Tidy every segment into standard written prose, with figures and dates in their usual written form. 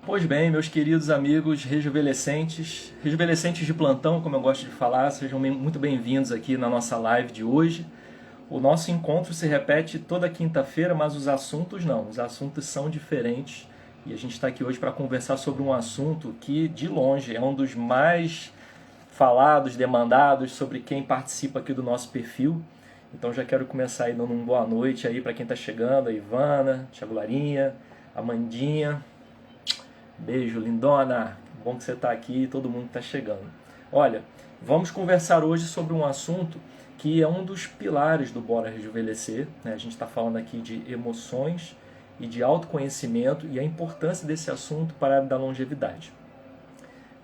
Pois bem, meus queridos amigos rejuvenescentes de plantão, como eu gosto de falar, sejam muito bem-vindos aqui na nossa live de hoje. O nosso encontro se repete toda quinta-feira, mas os assuntos não, os assuntos são diferentes e a gente está aqui hoje para conversar sobre um assunto que, de longe, é um dos mais falados, demandados, sobre quem participa aqui do nosso perfil. Então já quero começar aí dando uma boa noite aí para quem está chegando, a Ivana, Thiago Larinha, Amandinha. Beijo, lindona. Bom que você está aqui e todo mundo está chegando. Olha, vamos conversar hoje sobre um assunto que é um dos pilares do Bora Rejuvenescer, né? A gente está falando aqui de emoções e de autoconhecimento e a importância desse assunto para a área da longevidade.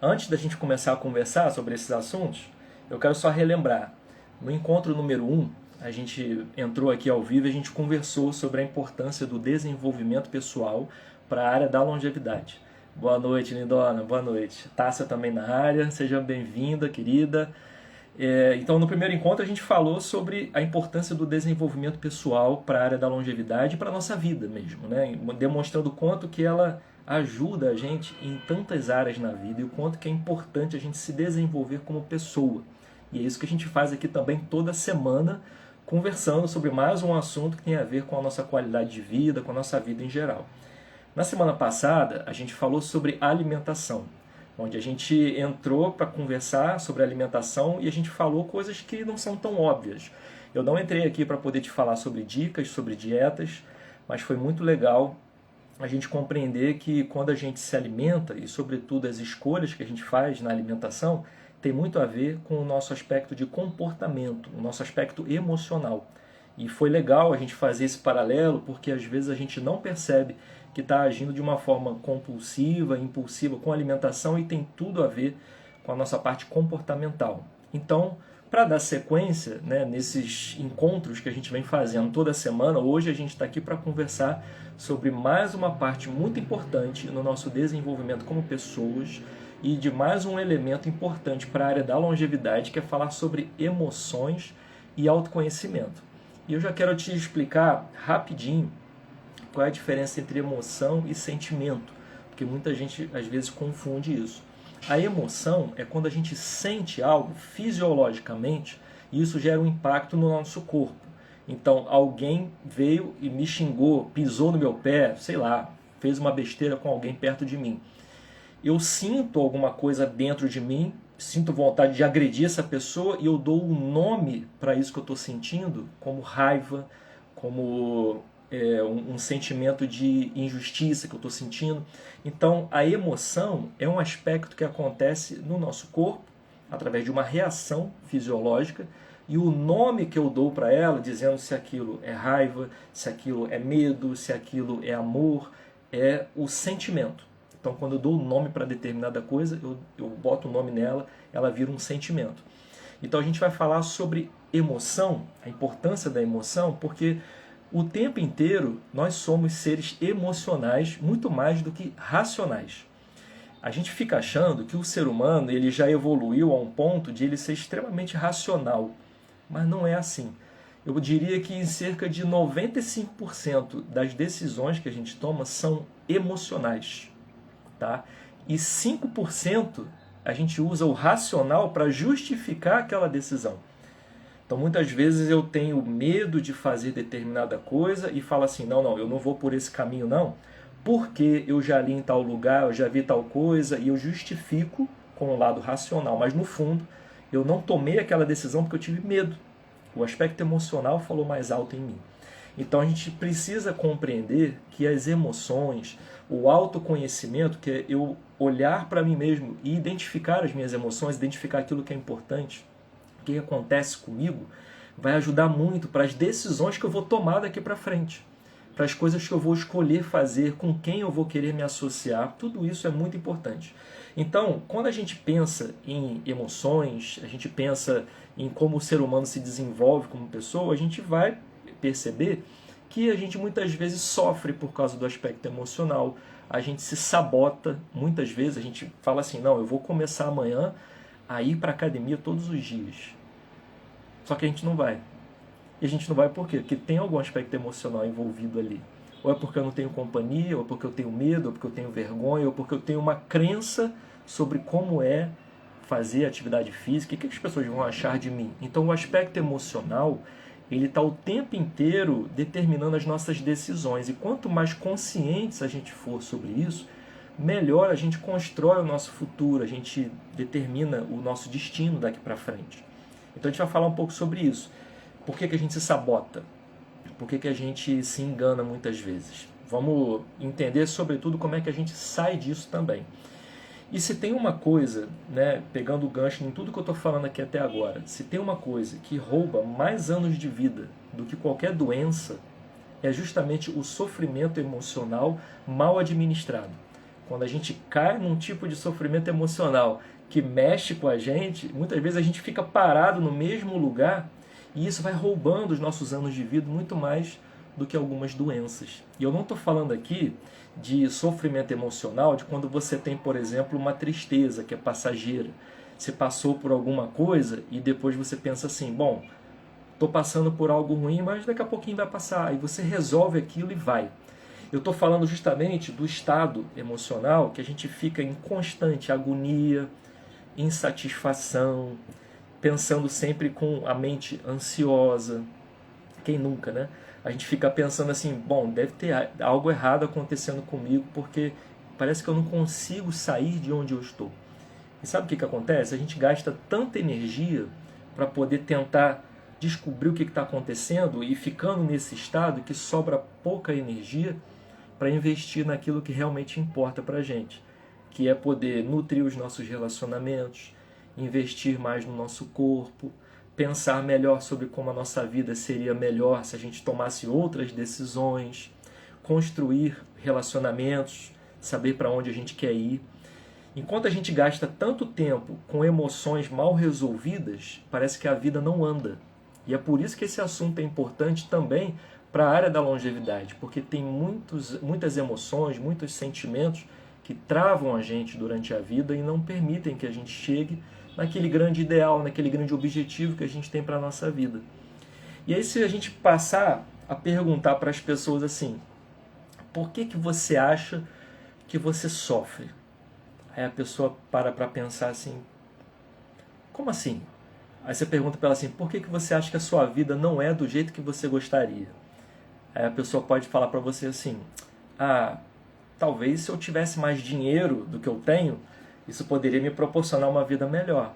Antes da gente começar a conversar sobre esses assuntos, eu quero só relembrar. No encontro número 1, a gente entrou aqui ao vivo e a gente conversou sobre a importância do desenvolvimento pessoal para a área da longevidade. Boa noite, lindona. Boa noite. Tássia também na área. Seja bem-vinda, querida. Então, no primeiro encontro, a gente falou sobre a importância do desenvolvimento pessoal para a área da longevidade e para a nossa vida mesmo, né? Demonstrando o quanto que ela ajuda a gente em tantas áreas na vida e o quanto que é importante a gente se desenvolver como pessoa. E é isso que a gente faz aqui também toda semana, conversando sobre mais um assunto que tem a ver com a nossa qualidade de vida, com a nossa vida em geral. Na semana passada, a gente falou sobre alimentação, onde a gente entrou para conversar sobre alimentação e a gente falou coisas que não são tão óbvias. Eu não entrei aqui para poder te falar sobre dicas, sobre dietas, mas foi muito legal a gente compreender que quando a gente se alimenta, e sobretudo as escolhas que a gente faz na alimentação, tem muito a ver com o nosso aspecto de comportamento, o nosso aspecto emocional. E foi legal a gente fazer esse paralelo, porque às vezes a gente não percebe que está agindo de uma forma compulsiva, impulsiva com a alimentação e tem tudo a ver com a nossa parte comportamental. Então, para dar sequência, né, nesses encontros que a gente vem fazendo toda semana, hoje a gente está aqui para conversar sobre mais uma parte muito importante no nosso desenvolvimento como pessoas e de mais um elemento importante para a área da longevidade, que é falar sobre emoções e autoconhecimento. E eu já quero te explicar rapidinho qual é a diferença entre emoção e sentimento, porque muita gente às vezes confunde isso. A emoção é quando a gente sente algo fisiologicamente e isso gera um impacto no nosso corpo. Então, alguém veio e me xingou, pisou no meu pé, sei lá, fez uma besteira com alguém perto de mim. Eu sinto alguma coisa dentro de mim, sinto vontade de agredir essa pessoa e eu dou um nome para isso que eu estou sentindo, como raiva, como um sentimento de injustiça que eu estou sentindo. Então, a emoção é um aspecto que acontece no nosso corpo, através de uma reação fisiológica, e o nome que eu dou para ela, dizendo se aquilo é raiva, se aquilo é medo, se aquilo é amor, é o sentimento. Então, quando eu dou um nome para determinada coisa, eu boto o nome nela, ela vira um sentimento. Então, a gente vai falar sobre emoção, a importância da emoção, porque o tempo inteiro nós somos seres emocionais muito mais do que racionais. A gente fica achando que o ser humano ele já evoluiu a um ponto de ele ser extremamente racional, mas não é assim. Eu diria que em cerca de 95% das decisões que a gente toma são emocionais, tá? E 5% a gente usa o racional para justificar aquela decisão. Então muitas vezes eu tenho medo de fazer determinada coisa e falo assim, não, eu não vou por esse caminho não, porque eu já li em tal lugar, eu já vi tal coisa e eu justifico com o lado racional, mas no fundo eu não tomei aquela decisão porque eu tive medo. O aspecto emocional falou mais alto em mim. Então a gente precisa compreender que as emoções, o autoconhecimento, que é eu olhar para mim mesmo e identificar as minhas emoções, identificar aquilo que é importante, o que acontece comigo, vai ajudar muito para as decisões que eu vou tomar daqui para frente, para as coisas que eu vou escolher fazer, com quem eu vou querer me associar, tudo isso é muito importante. Então, quando a gente pensa em emoções, a gente pensa em como o ser humano se desenvolve como pessoa, a gente vai perceber que a gente muitas vezes sofre por causa do aspecto emocional, a gente se sabota, muitas vezes a gente fala assim, não, eu vou começar amanhã a ir para a academia todos os dias. Só que a gente não vai. E a gente não vai por quê? Porque tem algum aspecto emocional envolvido ali. ou é porque eu não tenho companhia, ou é porque eu tenho medo, ou porque eu tenho vergonha, ou porque eu tenho uma crença sobre como é fazer atividade física, o que as pessoas vão achar de mim. Então o aspecto emocional, ele está o tempo inteiro determinando as nossas decisões, e quanto mais conscientes a gente for sobre isso, melhor a gente constrói o nosso futuro, a gente determina o nosso destino daqui para frente. Então a gente vai falar um pouco sobre isso. Por que a gente se sabota? Por que a gente se engana muitas vezes? Vamos entender, sobretudo, como é que a gente sai disso também. E se tem uma coisa, né, pegando o gancho em tudo que eu estou falando aqui até agora, se tem uma coisa que rouba mais anos de vida do que qualquer doença, é justamente o sofrimento emocional mal administrado. Quando a gente cai num tipo de sofrimento emocional que mexe com a gente, muitas vezes a gente fica parado no mesmo lugar e isso vai roubando os nossos anos de vida muito mais do que algumas doenças. E eu não estou falando aqui de sofrimento emocional, de quando você tem, por exemplo, uma tristeza que é passageira. Você passou por alguma coisa e depois você pensa assim, bom, estou passando por algo ruim, mas daqui a pouquinho vai passar. E você resolve aquilo e vai. Eu estou falando justamente do estado emocional que a gente fica em constante agonia, insatisfação, pensando sempre com a mente ansiosa. Quem nunca, né? A gente fica pensando assim, bom, deve ter algo errado acontecendo comigo, porque parece que eu não consigo sair de onde eu estou. E sabe o que acontece? A gente gasta tanta energia para poder tentar descobrir o que está acontecendo e ficando nesse estado que sobra pouca energia para investir naquilo que realmente importa para a gente, que é poder nutrir os nossos relacionamentos, investir mais no nosso corpo, pensar melhor sobre como a nossa vida seria melhor se a gente tomasse outras decisões, construir relacionamentos, saber para onde a gente quer ir. Enquanto a gente gasta tanto tempo com emoções mal resolvidas, parece que a vida não anda. E é por isso que esse assunto é importante também para a área da longevidade, porque tem muitas emoções, muitos sentimentos que travam a gente durante a vida e não permitem que a gente chegue naquele grande ideal, naquele grande objetivo que a gente tem para a nossa vida. E aí se a gente passar a perguntar para as pessoas assim, por que você acha que você sofre? Aí a pessoa para pensar assim, como assim? Aí você pergunta para ela assim, por que você acha que a sua vida não é do jeito que você gostaria? Aí a pessoa pode falar para você assim, talvez se eu tivesse mais dinheiro do que eu tenho, isso poderia me proporcionar uma vida melhor.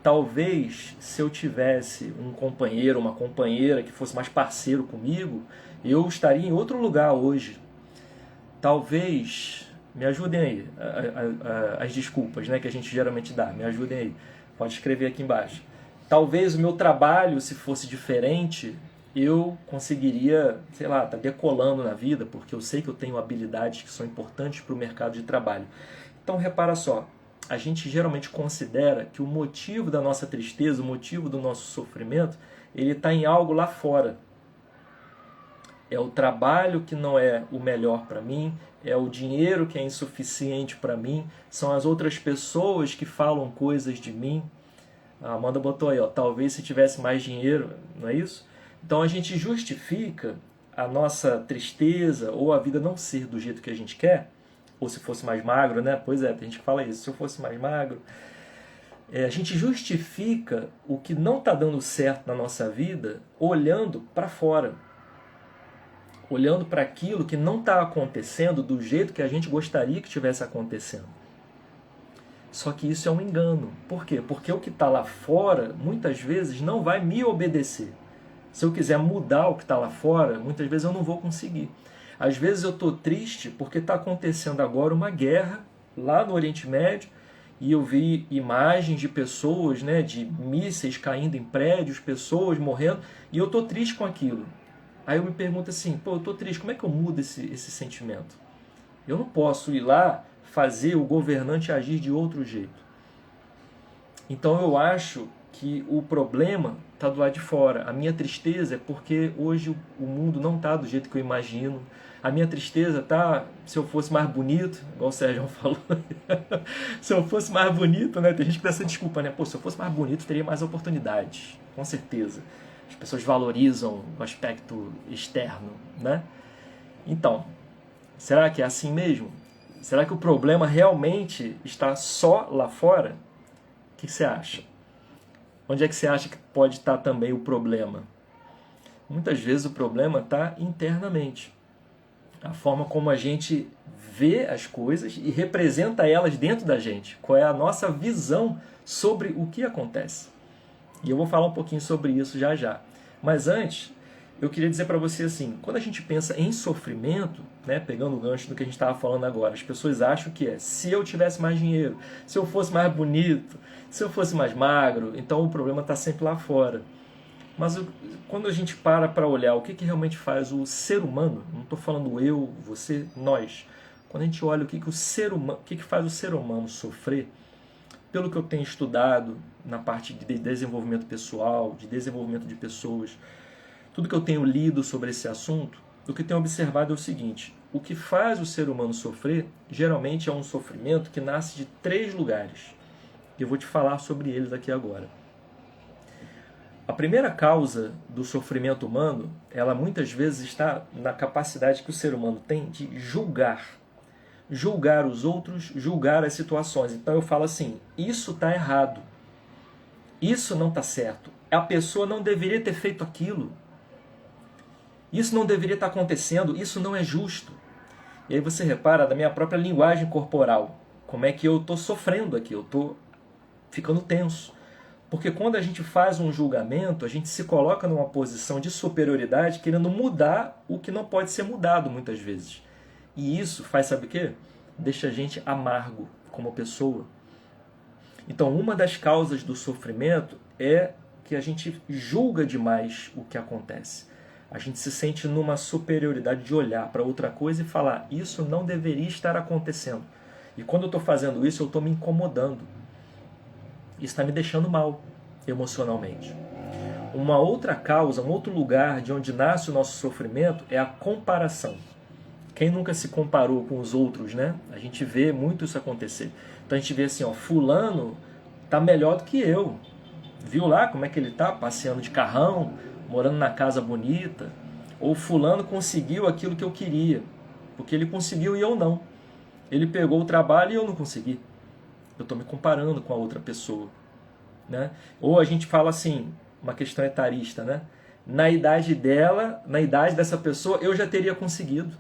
Talvez se eu tivesse um companheiro, uma companheira que fosse mais parceiro comigo, eu estaria em outro lugar hoje. Talvez, me ajudem aí, as desculpas, né, que a gente geralmente dá, me ajudem aí, pode escrever aqui embaixo. Talvez o meu trabalho, se fosse diferente, eu conseguiria, sei lá, estar decolando na vida, porque eu sei que eu tenho habilidades que são importantes para o mercado de trabalho. Então repara só, a gente geralmente considera que o motivo da nossa tristeza, o motivo do nosso sofrimento, ele está em algo lá fora. É o trabalho que não é o melhor para mim, é o dinheiro que é insuficiente para mim, são as outras pessoas que falam coisas de mim. A Amanda botou aí, talvez se tivesse mais dinheiro, não é isso? Então a gente justifica a nossa tristeza ou a vida não ser do jeito que a gente quer, ou se fosse mais magro, né? Pois é, tem gente que fala isso, se eu fosse mais magro. A gente justifica o que não está dando certo na nossa vida olhando para fora. Olhando para aquilo que não está acontecendo do jeito que a gente gostaria que estivesse acontecendo. Só que isso é um engano. Por quê? Porque o que está lá fora, muitas vezes, não vai me obedecer. Se eu quiser mudar o que está lá fora, muitas vezes eu não vou conseguir. Às vezes eu estou triste porque está acontecendo agora uma guerra lá no Oriente Médio e eu vi imagens de pessoas, né, de mísseis caindo em prédios, pessoas morrendo, e eu estou triste com aquilo. Aí eu me pergunto assim, eu estou triste, como é que eu mudo esse sentimento? Eu não posso ir lá fazer o governante agir de outro jeito. Então eu acho que o problema está do lado de fora. A minha tristeza é porque hoje o mundo não está do jeito que eu imagino. A minha tristeza está, se eu fosse mais bonito, igual o Sérgio falou, se eu fosse mais bonito, né? Tem gente que dá essa desculpa, né? Se eu fosse mais bonito, teria mais oportunidades, com certeza. As pessoas valorizam o aspecto externo, né? Então, será que é assim mesmo? Será que o problema realmente está só lá fora? O que você acha? Onde é que você acha que pode estar também o problema? Muitas vezes o problema está internamente. A forma como a gente vê as coisas e representa elas dentro da gente. Qual é a nossa visão sobre o que acontece. E eu vou falar um pouquinho sobre isso já já. Mas antes, eu queria dizer para você assim, quando a gente pensa em sofrimento, né, pegando o gancho do que a gente estava falando agora, as pessoas acham que se eu tivesse mais dinheiro, se eu fosse mais bonito, se eu fosse mais magro, então o problema está sempre lá fora. Mas quando a gente para olhar o que realmente faz o ser humano, não estou falando eu, você, nós, quando a gente olha o que faz o ser humano sofrer, pelo que eu tenho estudado na parte de desenvolvimento pessoal, de desenvolvimento de pessoas, tudo que eu tenho lido sobre esse assunto, o que eu tenho observado é o seguinte: o que faz o ser humano sofrer, geralmente é um sofrimento que nasce de 3 lugares. Eu vou te falar sobre eles aqui agora. A primeira causa do sofrimento humano, ela muitas vezes está na capacidade que o ser humano tem de julgar. Julgar os outros, julgar as situações. Então eu falo assim, isso está errado. Isso não está certo. A pessoa não deveria ter feito aquilo. Isso não deveria estar acontecendo. Isso não é justo. E aí você repara da minha própria linguagem corporal. Como é que eu estou sofrendo aqui. Eu estou ficando tenso. Porque quando a gente faz um julgamento, a gente se coloca numa posição de superioridade querendo mudar o que não pode ser mudado muitas vezes. E isso faz, sabe o quê? Deixa a gente amargo como pessoa. Então, uma das causas do sofrimento é que a gente julga demais o que acontece. A gente se sente numa superioridade de olhar para outra coisa e falar, isso não deveria estar acontecendo. E quando eu estou fazendo isso, eu estou me incomodando. Isso está me deixando mal emocionalmente. Uma outra causa, um outro lugar de onde nasce o nosso sofrimento é a comparação. Quem nunca se comparou com os outros, né? A gente vê muito isso acontecer. Então a gente vê assim, ó, fulano tá melhor do que eu. Viu lá como é que ele tá? Passeando de carrão, morando na casa bonita. Ou fulano conseguiu aquilo que eu queria. Porque ele conseguiu e eu não. Ele pegou o trabalho e eu não consegui. Eu estou me comparando com a outra pessoa. Né? Ou a gente fala assim, uma questão etarista, né? Na idade dela, na idade dessa pessoa, eu já teria conseguido.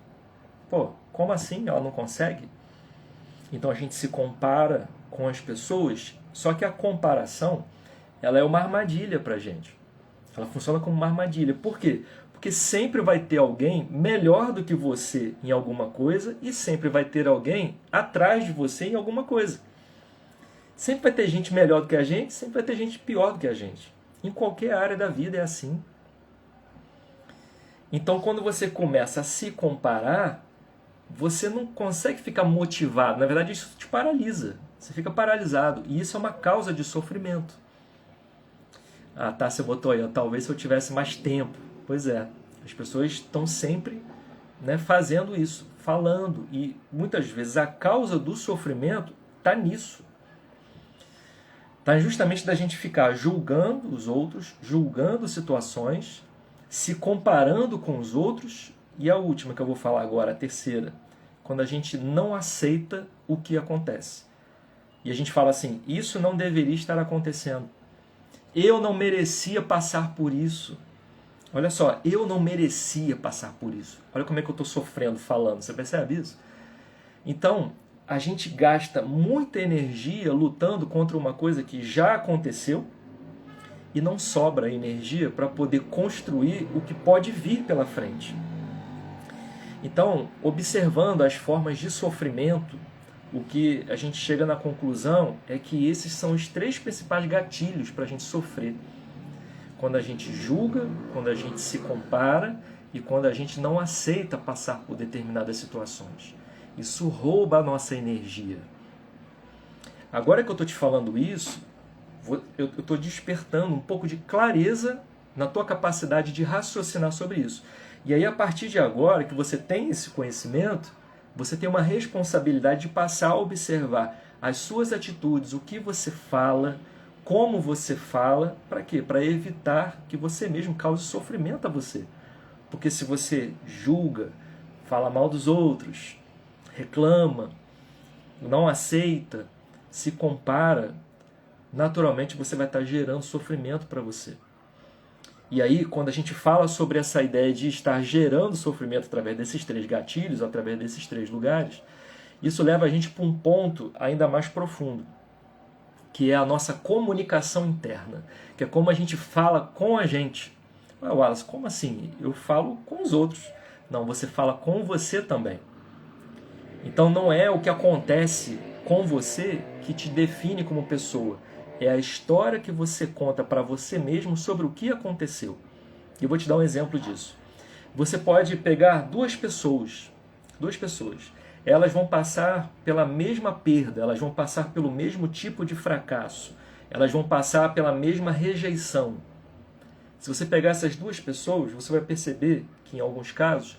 Pô, como assim ela não consegue? Então a gente se compara com as pessoas, só que a comparação, ela é uma armadilha pra gente. Ela funciona como uma armadilha. Por quê? Porque sempre vai ter alguém melhor do que você em alguma coisa e sempre vai ter alguém atrás de você em alguma coisa. Sempre vai ter gente melhor do que a gente, sempre vai ter gente pior do que a gente. Em qualquer área da vida é assim. Então, quando você começa a se comparar, você não consegue ficar motivado. Na verdade, isso te paralisa. Você fica paralisado. E isso é uma causa de sofrimento. Ah, tá, você botou aí, talvez se eu tivesse mais tempo. Pois é, as pessoas estão sempre, né, fazendo isso, falando. E muitas vezes a causa do sofrimento está nisso. Está justamente da gente ficar julgando os outros, julgando situações, se comparando com os outros. E a última que eu vou falar agora, a terceira, quando a gente não aceita o que acontece. E a gente fala assim, isso não deveria estar acontecendo. Eu não merecia passar por isso. Olha só, eu não merecia passar por isso. Olha como é que eu estou sofrendo falando, você percebe isso? Então, a gente gasta muita energia lutando contra uma coisa que já aconteceu e não sobra energia para poder construir o que pode vir pela frente. Então, observando as formas de sofrimento, o que a gente chega na conclusão é que esses são os 3 principais gatilhos para a gente sofrer. Quando a gente julga, quando a gente se compara e quando a gente não aceita passar por determinadas situações. Isso rouba a nossa energia. Agora que eu estou te falando isso, eu estou despertando um pouco de clareza na tua capacidade de raciocinar sobre isso. E aí, a partir de agora que você tem esse conhecimento, você tem uma responsabilidade de passar a observar as suas atitudes, o que você fala, como você fala, para quê? Para evitar que você mesmo cause sofrimento a você. Porque se você julga, fala mal dos outros, reclama, não aceita, se compara, naturalmente você vai estar gerando sofrimento para você. E aí, quando a gente fala sobre essa ideia de estar gerando sofrimento através desses 3 gatilhos, através desses 3 lugares, isso leva a gente para um ponto ainda mais profundo, que é a nossa comunicação interna, que é como a gente fala com a gente. Ah, Wallace, como assim? Eu falo com os outros. Não, você fala com você também. Então não é o que acontece com você que te define como pessoa. É a história que você conta para você mesmo sobre o que aconteceu. E eu vou te dar um exemplo disso. Você pode pegar duas pessoas. Elas vão passar pela mesma perda, elas vão passar pelo mesmo tipo de fracasso, elas vão passar pela mesma rejeição. Se você pegar essas duas pessoas, você vai perceber que em alguns casos,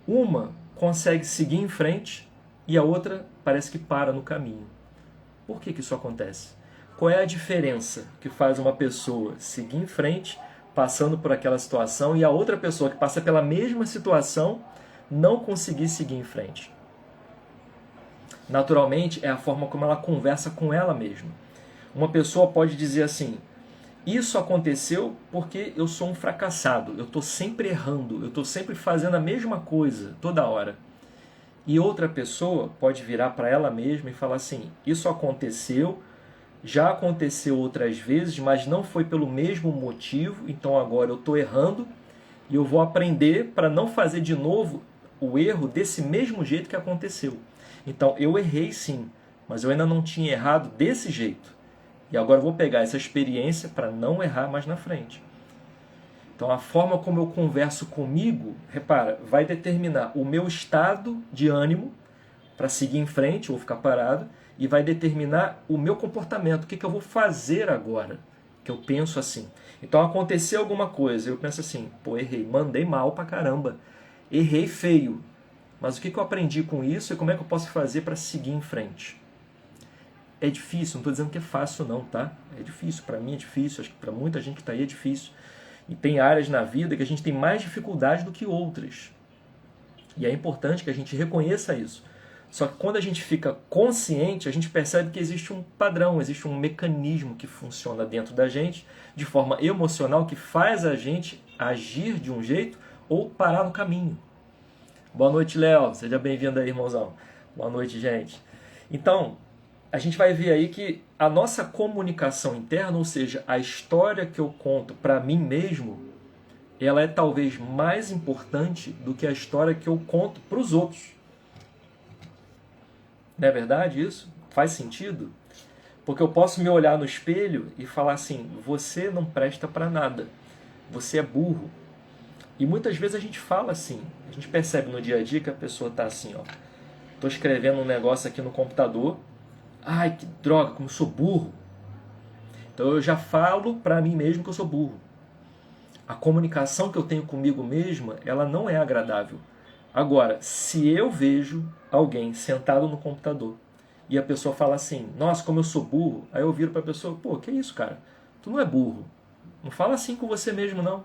uma consegue seguir em frente e a outra parece que para no caminho. Por que isso acontece? Qual é a diferença que faz uma pessoa seguir em frente, passando por aquela situação, e a outra pessoa que passa pela mesma situação não conseguir seguir em frente? Naturalmente, é a forma como ela conversa com ela mesma. Uma pessoa pode dizer assim: isso aconteceu porque eu sou um fracassado, eu estou sempre errando, eu estou sempre fazendo a mesma coisa toda hora. E outra pessoa pode virar para ela mesma e falar assim: isso aconteceu, já aconteceu outras vezes, mas não foi pelo mesmo motivo, então agora eu estou errando e eu vou aprender para não fazer de novo o erro desse mesmo jeito que aconteceu. Então eu errei sim, mas eu ainda não tinha errado desse jeito. E agora eu vou pegar essa experiência para não errar mais na frente. Então a forma como eu converso comigo, repara, vai determinar o meu estado de ânimo para seguir em frente ou ficar parado, e vai determinar o meu comportamento, o que eu vou fazer agora, que eu penso assim. Então aconteceu alguma coisa, eu penso assim: pô, errei, mandei mal pra caramba, errei feio, mas o que eu aprendi com isso e como é que eu posso fazer para seguir em frente? É difícil, não estou dizendo que é fácil não, tá? É difícil, para mim é difícil, acho que para muita gente que está aí é difícil. E tem áreas na vida que a gente tem mais dificuldade do que outras. E é importante que a gente reconheça isso. Só que quando a gente fica consciente, a gente percebe que existe um padrão, existe um mecanismo que funciona dentro da gente, de forma emocional, que faz a gente agir de um jeito ou parar no caminho. Boa noite, Léo. Seja bem-vindo aí, irmãozão. Boa noite, gente. Então, a gente vai ver aí que a nossa comunicação interna, ou seja, a história que eu conto para mim mesmo, ela é talvez mais importante do que a história que eu conto para os outros. Não é verdade isso? Faz sentido? Porque eu posso me olhar no espelho e falar assim: você não presta para nada, você é burro. E muitas vezes a gente fala assim, a gente percebe no dia a dia que a pessoa está assim, ó, estou escrevendo um negócio aqui no computador, ai que droga, como eu sou burro. Então eu já falo para mim mesmo que eu sou burro. A comunicação que eu tenho comigo mesma, ela não é agradável. Agora, se eu vejo alguém sentado no computador e a pessoa fala assim: nossa, como eu sou burro, aí eu viro para a pessoa: pô, que isso, cara? Tu não é burro. Não fala assim com você mesmo, não.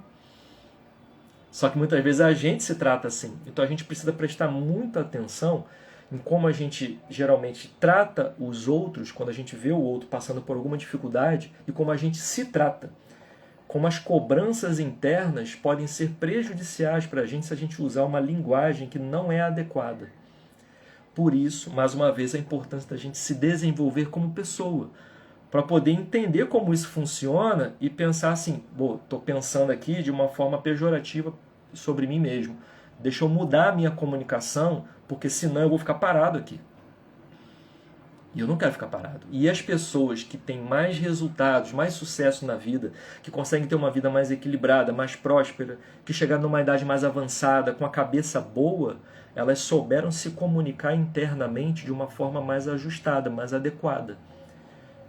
Só que muitas vezes a gente se trata assim. Então a gente precisa prestar muita atenção em como a gente geralmente trata os outros quando a gente vê o outro passando por alguma dificuldade e como a gente se trata. Como as cobranças internas podem ser prejudiciais para a gente se a gente usar uma linguagem que não é adequada. Por isso, mais uma vez, a importância da gente se desenvolver como pessoa, para poder entender como isso funciona e pensar assim: estou pensando aqui de uma forma pejorativa sobre mim mesmo. Deixa eu mudar a minha comunicação, porque senão eu vou ficar parado aqui. E eu não quero ficar parado. E as pessoas que têm mais resultados, mais sucesso na vida, que conseguem ter uma vida mais equilibrada, mais próspera, que chegaram numa idade mais avançada, com a cabeça boa, elas souberam se comunicar internamente de uma forma mais ajustada, mais adequada.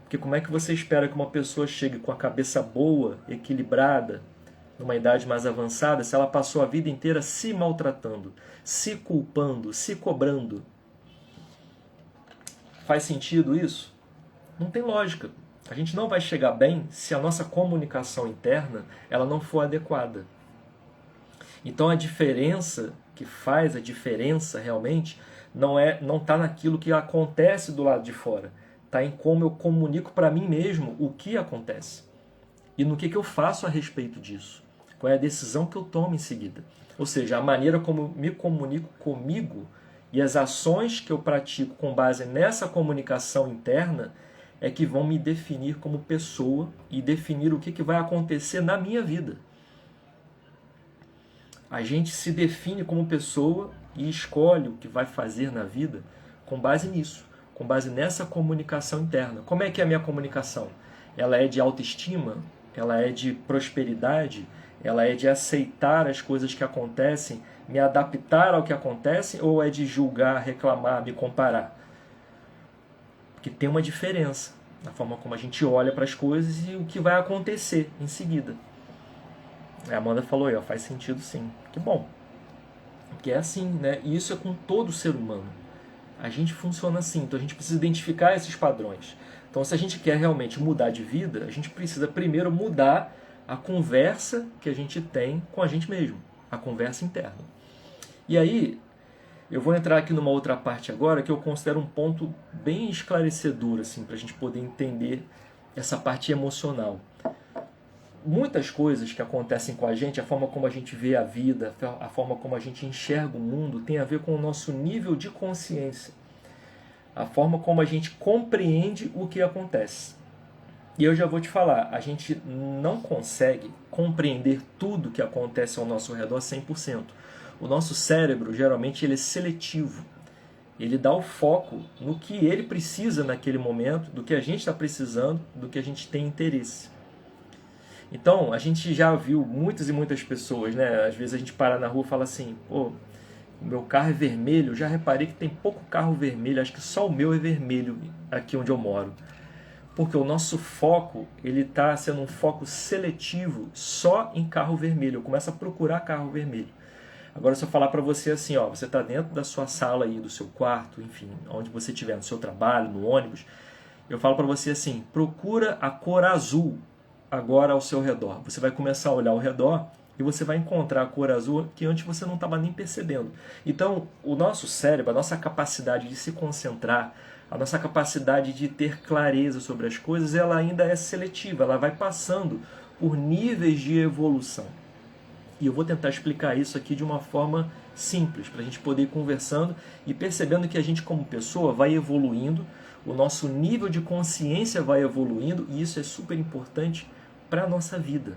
Porque como é que você espera que uma pessoa chegue com a cabeça boa, equilibrada, numa idade mais avançada, se ela passou a vida inteira se maltratando, se culpando, se cobrando? Faz sentido isso? Não tem lógica. A gente não vai chegar bem se a nossa comunicação interna ela não for adequada. Então a diferença que faz a diferença realmente não está naquilo que acontece do lado de fora, está em como eu comunico para mim mesmo o que acontece e no que eu faço a respeito disso, qual é a decisão que eu tomo em seguida. Ou seja, a maneira como eu me comunico comigo e as ações que eu pratico com base nessa comunicação interna é que vão me definir como pessoa e definir o que vai acontecer na minha vida. A gente se define como pessoa e escolhe o que vai fazer na vida com base nisso, com base nessa comunicação interna. Como é que é a minha comunicação? Ela é de autoestima? Ela é de prosperidade? Ela é de aceitar as coisas que acontecem, me adaptar ao que acontece, ou é de julgar, reclamar, me comparar? Porque tem uma diferença na forma como a gente olha para as coisas e o que vai acontecer em seguida. A Amanda falou aí, ó, faz sentido sim. Que bom. Porque é assim, né? E isso é com todo ser humano. A gente funciona assim, então a gente precisa identificar esses padrões. Então, se a gente quer realmente mudar de vida, a gente precisa primeiro mudar a conversa que a gente tem com a gente mesmo, a conversa interna. E aí, eu vou entrar aqui numa outra parte agora que eu considero um ponto bem esclarecedor, assim, para a gente poder entender essa parte emocional. Muitas coisas que acontecem com a gente, a forma como a gente vê a vida, a forma como a gente enxerga o mundo, tem a ver com o nosso nível de consciência, a forma como a gente compreende o que acontece. E eu já vou te falar, a gente não consegue compreender tudo que acontece ao nosso redor 100%. O nosso cérebro, geralmente, ele é seletivo. Ele dá o foco no que ele precisa naquele momento, do que a gente está precisando, do que a gente tem interesse. Então, a gente já viu muitas e muitas pessoas, né? Às vezes a gente para na rua e fala assim, pô, o meu carro é vermelho, eu já reparei que tem pouco carro vermelho, acho que só o meu é vermelho aqui onde eu moro. Porque o nosso foco, ele está sendo um foco seletivo só em carro vermelho. Eu começo a procurar carro vermelho. Agora, se eu falar para você assim, ó, você está dentro da sua sala aí, do seu quarto, enfim, onde você estiver, no seu trabalho, no ônibus, eu falo para você assim, procura a cor azul agora ao seu redor. Você vai começar a olhar ao redor e você vai encontrar a cor azul que antes você não estava nem percebendo. Então, o nosso cérebro, a nossa capacidade de se concentrar, a nossa capacidade de ter clareza sobre as coisas, ela ainda é seletiva, ela vai passando por níveis de evolução. E eu vou tentar explicar isso aqui de uma forma simples, para a gente poder ir conversando e percebendo que a gente como pessoa vai evoluindo, o nosso nível de consciência vai evoluindo, e isso é super importante para a nossa vida.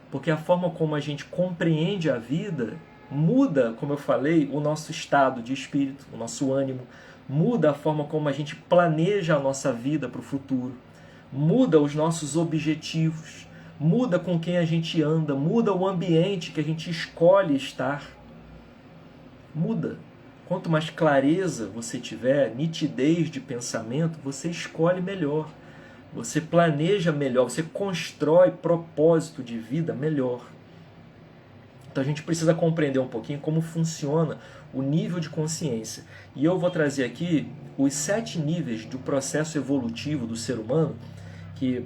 Porque a forma como a gente compreende a vida muda, como eu falei, o nosso estado de espírito, o nosso ânimo, muda a forma como a gente planeja a nossa vida para o futuro, muda os nossos objetivos, muda com quem a gente anda, muda o ambiente que a gente escolhe estar. Muda. Quanto mais clareza você tiver, nitidez de pensamento, você escolhe melhor. Você planeja melhor, você constrói propósito de vida melhor. Então a gente precisa compreender um pouquinho como funciona o nível de consciência. E eu vou trazer aqui os 7 níveis do processo evolutivo do ser humano, que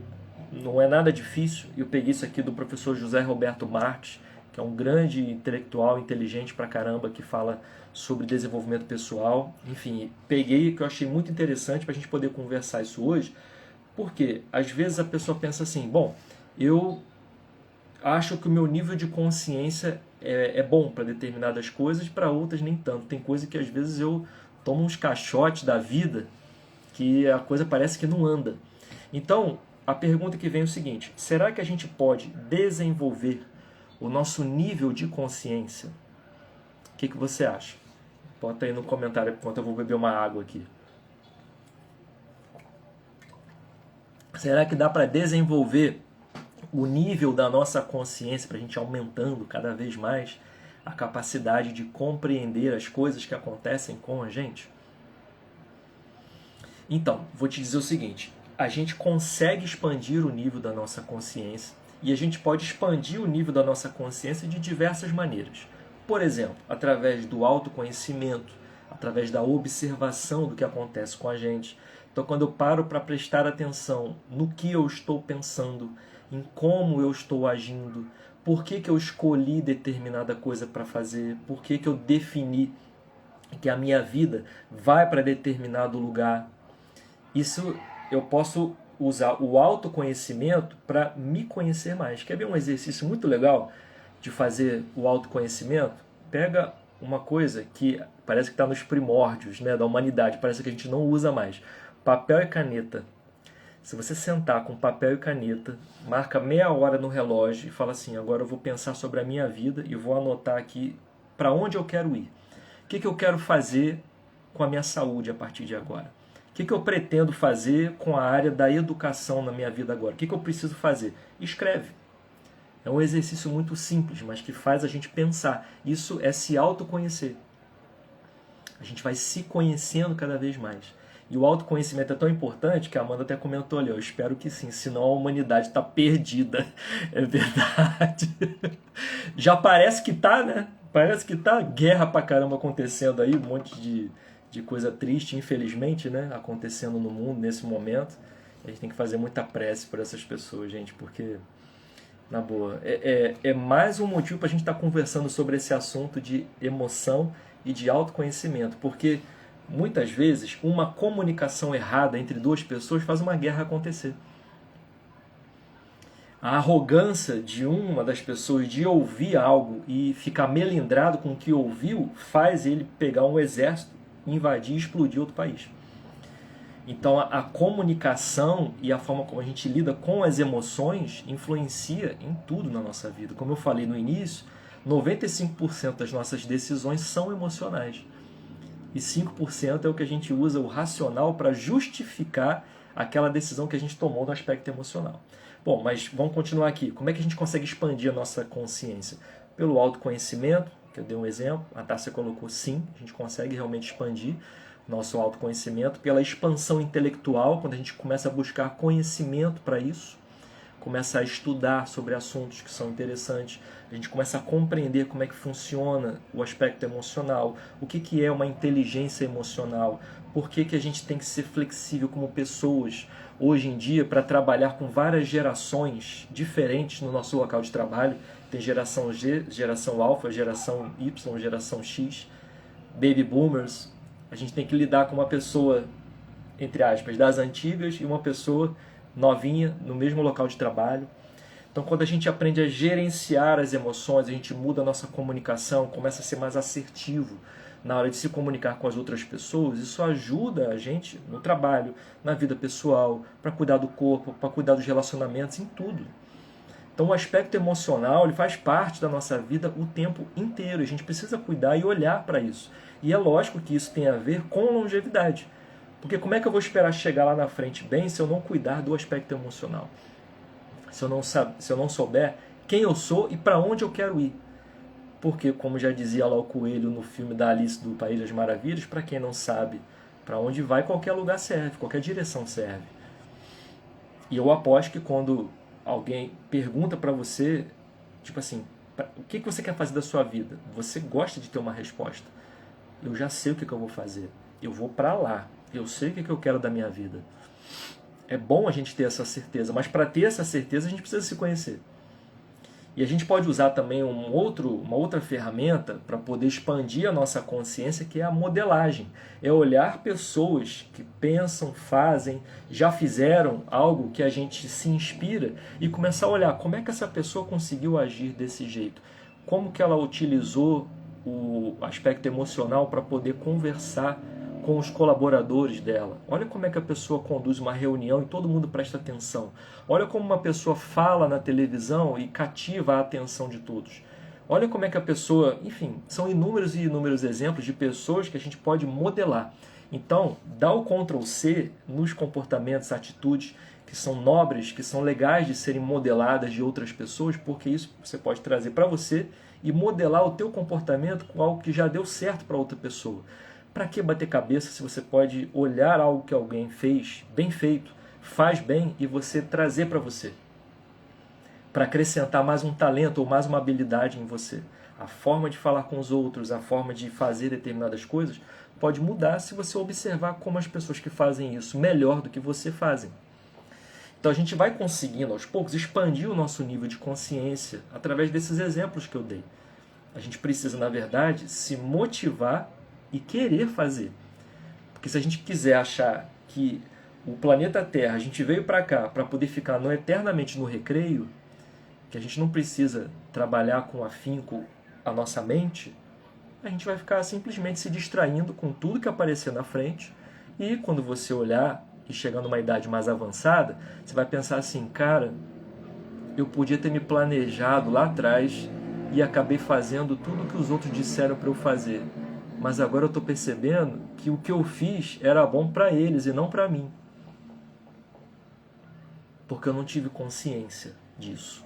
não é nada difícil. Eu peguei isso aqui do professor José Roberto Marques, que é um grande intelectual, inteligente pra caramba, que fala sobre desenvolvimento pessoal. Enfim, peguei que eu achei muito interessante para a gente poder conversar isso hoje, porque às vezes a pessoa pensa assim, bom, eu acho que o meu nível de consciência é bom para determinadas coisas, para outras nem tanto. Tem coisa que às vezes eu tomo uns caixotes da vida que a coisa parece que não anda. Então, a pergunta que vem é o seguinte, será que a gente pode desenvolver o nosso nível de consciência? O que você acha? Bota aí no comentário enquanto eu vou beber uma água aqui. Será que dá para desenvolver o nível da nossa consciência, para a gente ir aumentando cada vez mais a capacidade de compreender as coisas que acontecem com a gente? Então, vou te dizer o seguinte, a gente consegue expandir o nível da nossa consciência e a gente pode expandir o nível da nossa consciência de diversas maneiras. Por exemplo, através do autoconhecimento, através da observação do que acontece com a gente. Então, quando eu paro para prestar atenção no que eu estou pensando, em como eu estou agindo, por que que eu escolhi determinada coisa para fazer, por que que eu defini que a minha vida vai para determinado lugar. Isso eu posso usar o autoconhecimento para me conhecer mais. Quer ver um exercício muito legal de fazer o autoconhecimento? Pega uma coisa que parece que está nos primórdios, né, da humanidade, parece que a gente não usa mais. Papel e caneta. Se você sentar com papel e caneta, marca meia hora no relógio e fala assim, agora eu vou pensar sobre a minha vida e vou anotar aqui para onde eu quero ir. O que eu quero fazer com a minha saúde a partir de agora? O que eu pretendo fazer com a área da educação na minha vida agora? O que eu preciso fazer? Escreve. É um exercício muito simples, mas que faz a gente pensar. Isso é se autoconhecer. A gente vai se conhecendo cada vez mais. E o autoconhecimento é tão importante que a Amanda até comentou ali, eu espero que sim, senão a humanidade está perdida. É verdade. Já parece que tá, né? Parece que tá guerra pra caramba acontecendo aí, um monte de coisa triste, infelizmente, né? Acontecendo no mundo nesse momento. A gente tem que fazer muita prece por essas pessoas, gente, porque, na boa, é mais um motivo pra gente estar conversando sobre esse assunto de emoção e de autoconhecimento, porque muitas vezes uma comunicação errada entre duas pessoas faz uma guerra acontecer. A arrogância de uma das pessoas de ouvir algo e ficar melindrado com o que ouviu faz ele pegar um exército, invadir e explodir outro país. Então a comunicação e a forma como a gente lida com as emoções influencia em tudo na nossa vida. Como eu falei no início, 95% das nossas decisões são emocionais. E 5% é o que a gente usa o racional para justificar aquela decisão que a gente tomou no aspecto emocional. Bom, mas vamos continuar aqui. Como é que a gente consegue expandir a nossa consciência? Pelo autoconhecimento, que eu dei um exemplo, a Tássia colocou sim, a gente consegue realmente expandir nosso autoconhecimento. Pela expansão intelectual, quando a gente começa a buscar conhecimento para isso, começa a estudar sobre assuntos que são interessantes, a gente começa a compreender como é que funciona o aspecto emocional, o que é uma inteligência emocional, por que a gente tem que ser flexível como pessoas hoje em dia para trabalhar com várias gerações diferentes no nosso local de trabalho. Tem geração G, geração Alpha, geração Y, geração X, Baby Boomers. A gente tem que lidar com uma pessoa, entre aspas, das antigas e uma pessoa novinha no mesmo local de trabalho. Então, quando a gente aprende a gerenciar as emoções, a gente muda a nossa comunicação, começa a ser mais assertivo na hora de se comunicar com as outras pessoas, isso ajuda a gente no trabalho, na vida pessoal, para cuidar do corpo, para cuidar dos relacionamentos, em tudo. Então, o aspecto emocional ele faz parte da nossa vida o tempo inteiro. A gente precisa cuidar e olhar para isso. E é lógico que isso tem a ver com longevidade. Porque como é que eu vou esperar chegar lá na frente bem se eu não cuidar do aspecto emocional? Se eu não souber quem eu sou e para onde eu quero ir. Porque, como já dizia lá o Coelho no filme da Alice do País das Maravilhas, para quem não sabe para onde vai, qualquer lugar serve, qualquer direção serve. E eu aposto que quando alguém pergunta para você, tipo assim, o que você quer fazer da sua vida? Você gosta de ter uma resposta. Eu já sei o que eu vou fazer. Eu vou para lá. Eu sei o que eu quero da minha vida. É bom a gente ter essa certeza, mas para ter essa certeza a gente precisa se conhecer. E a gente pode usar também uma outra ferramenta para poder expandir a nossa consciência, que é a modelagem. É olhar pessoas que pensam, fazem, já fizeram algo que a gente se inspira e começar a olhar como é que essa pessoa conseguiu agir desse jeito. Como que ela utilizou o aspecto emocional para poder conversar com os colaboradores dela. Olha como é que a pessoa conduz uma reunião e todo mundo presta atenção. Olha como uma pessoa fala na televisão e cativa a atenção de todos. Olha como é que a pessoa... Enfim, são inúmeros e inúmeros exemplos de pessoas que a gente pode modelar. Então, dá o Ctrl+C nos comportamentos, atitudes que são nobres, que são legais de serem modeladas de outras pessoas, porque isso você pode trazer para você e modelar o teu comportamento com algo que já deu certo para outra pessoa. Para que bater cabeça se você pode olhar algo que alguém fez, bem feito, faz bem e você trazer para você? Para acrescentar mais um talento ou mais uma habilidade em você. A forma de falar com os outros, a forma de fazer determinadas coisas pode mudar se você observar como as pessoas que fazem isso melhor do que você fazem. Então a gente vai conseguindo, aos poucos, expandir o nosso nível de consciência através desses exemplos que eu dei. A gente precisa, na verdade, se motivar e querer fazer. Porque se a gente quiser achar que o planeta Terra, a gente veio para cá para poder ficar eternamente no recreio, que a gente não precisa trabalhar com afinco a nossa mente, a gente vai ficar simplesmente se distraindo com tudo que aparecer na frente, e quando você olhar e chegar numa idade mais avançada, você vai pensar assim, cara, eu podia ter me planejado lá atrás e acabei fazendo tudo o que os outros disseram para eu fazer. Mas agora eu estou percebendo que o que eu fiz era bom para eles e não para mim. Porque eu não tive consciência disso.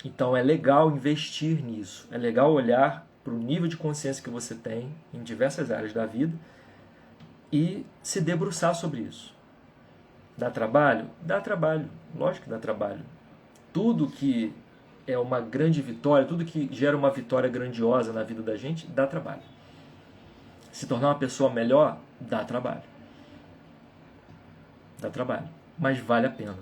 Então é legal investir nisso. É legal olhar para o nível de consciência que você tem em diversas áreas da vida e se debruçar sobre isso. Dá trabalho? Dá trabalho. Lógico que dá trabalho. Tudo que é uma grande vitória, tudo que gera uma vitória grandiosa na vida da gente, dá trabalho. Se tornar uma pessoa melhor, dá trabalho. Dá trabalho. Mas vale a pena.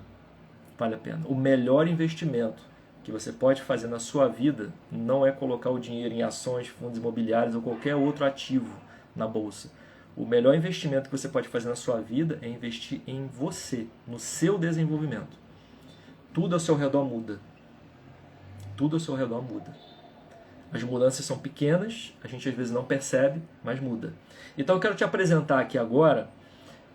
Vale a pena. O melhor investimento que você pode fazer na sua vida não é colocar o dinheiro em ações, fundos imobiliários ou qualquer outro ativo na bolsa. O melhor investimento que você pode fazer na sua vida é investir em você, no seu desenvolvimento. Tudo ao seu redor muda. Tudo ao seu redor muda. As mudanças são pequenas, a gente às vezes não percebe, mas muda. Então eu quero te apresentar aqui agora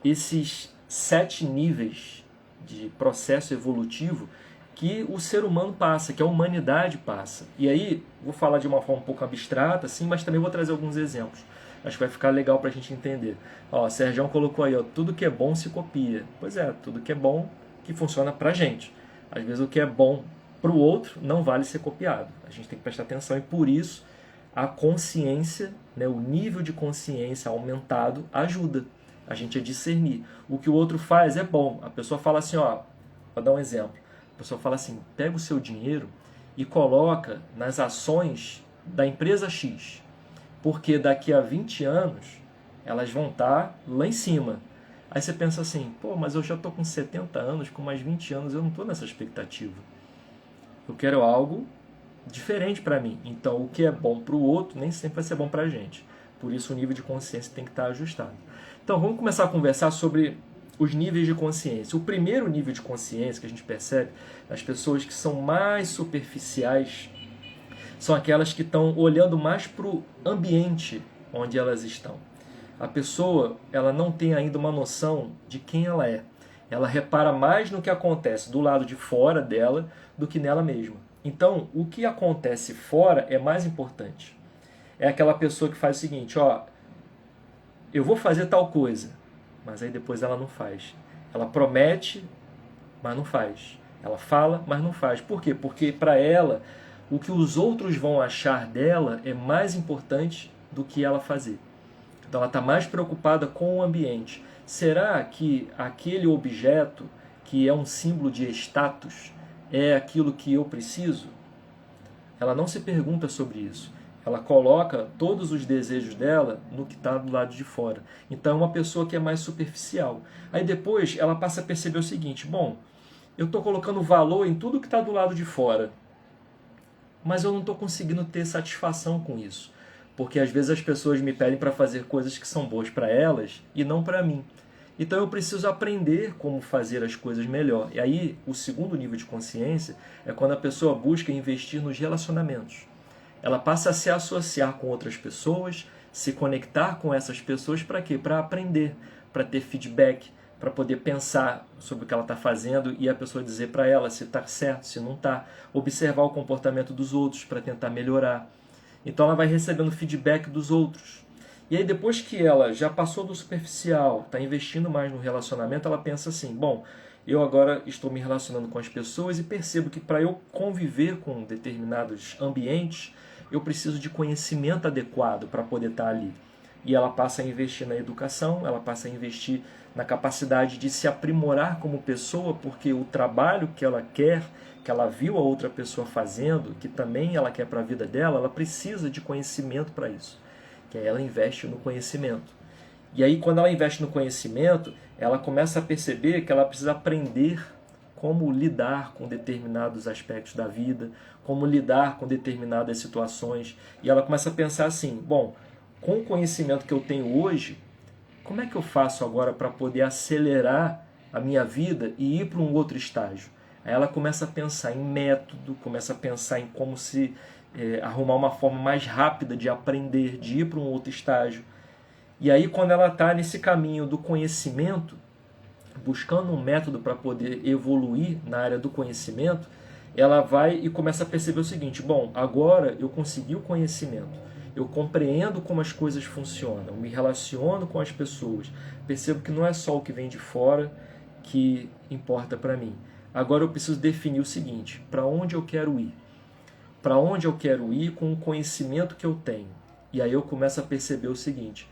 esses 7 níveis de processo evolutivo que o ser humano passa, que a humanidade passa. E aí, vou falar de uma forma um pouco abstrata, assim, mas também vou trazer alguns exemplos. Acho que vai ficar legal para a gente entender. Ó, o Sergião colocou aí, ó, tudo que é bom se copia. Pois é, tudo que é bom que funciona para a gente. Às vezes o que é bom para o outro não vale ser copiado. A gente tem que prestar atenção e por isso a consciência, né, o nível de consciência aumentado ajuda a gente a discernir. O que o outro faz é bom. A pessoa fala assim, ó, vou dar um exemplo. A pessoa fala assim, pega o seu dinheiro e coloca nas ações da empresa X, porque daqui a 20 anos elas vão estar lá em cima. Aí você pensa assim, pô, mas eu já estou com 70 anos, com mais 20 anos eu não estou nessa expectativa. Eu quero algo diferente para mim. Então o que é bom para o outro nem sempre vai ser bom para a gente. Por isso o nível de consciência tem que estar ajustado. Então vamos começar a conversar sobre os níveis de consciência. O primeiro nível de consciência que a gente percebe nas pessoas que são mais superficiais são aquelas que estão olhando mais para o ambiente onde elas estão. A pessoa ela não tem ainda uma noção de quem ela é. Ela repara mais no que acontece do lado de fora dela do que nela mesma. Então, o que acontece fora é mais importante. É aquela pessoa que faz o seguinte, ó, eu vou fazer tal coisa, mas aí depois ela não faz. Ela promete, mas não faz. Ela fala, mas não faz. Por quê? Porque para ela, o que os outros vão achar dela é mais importante do que ela fazer. Então ela está mais preocupada com o ambiente. Será que aquele objeto, que é um símbolo de status, é aquilo que eu preciso? Ela não se pergunta sobre isso. Ela coloca todos os desejos dela no que está do lado de fora. Então é uma pessoa que é mais superficial. Aí depois ela passa a perceber o seguinte, bom, eu estou colocando valor em tudo que está do lado de fora, mas eu não estou conseguindo ter satisfação com isso. Porque às vezes as pessoas me pedem para fazer coisas que são boas para elas e não para mim. Então eu preciso aprender como fazer as coisas melhor. E aí o segundo nível de consciência é quando a pessoa busca investir nos relacionamentos. Ela passa a se associar com outras pessoas, se conectar com essas pessoas para quê? Para aprender, para ter feedback, para poder pensar sobre o que ela está fazendo e a pessoa dizer para ela se está certo, se não está. Observar o comportamento dos outros para tentar melhorar. Então ela vai recebendo feedback dos outros. E aí depois que ela já passou do superficial, está investindo mais no relacionamento, ela pensa assim, bom, eu agora estou me relacionando com as pessoas e percebo que para eu conviver com determinados ambientes, eu preciso de conhecimento adequado para poder estar ali. E ela passa a investir na educação, ela passa a investir na capacidade de se aprimorar como pessoa, porque o trabalho que ela quer, que ela viu a outra pessoa fazendo, que também ela quer para a vida dela, ela precisa de conhecimento para isso. Que aí ela investe no conhecimento. E aí, quando ela investe no conhecimento, ela começa a perceber que ela precisa aprender como lidar com determinados aspectos da vida, como lidar com determinadas situações. E ela começa a pensar assim, bom, com o conhecimento que eu tenho hoje, como é que eu faço agora para poder acelerar a minha vida e ir para um outro estágio? Aí ela começa a pensar em método, começa a pensar em como se arrumar uma forma mais rápida de aprender, de ir para um outro estágio. E aí, quando ela está nesse caminho do conhecimento, buscando um método para poder evoluir na área do conhecimento, ela vai e começa a perceber o seguinte, bom, agora eu consegui o conhecimento, eu compreendo como as coisas funcionam, me relaciono com as pessoas, percebo que não é só o que vem de fora que importa para mim. Agora eu preciso definir o seguinte, para onde eu quero ir? Para onde eu quero ir com o conhecimento que eu tenho? E aí eu começo a perceber o seguinte,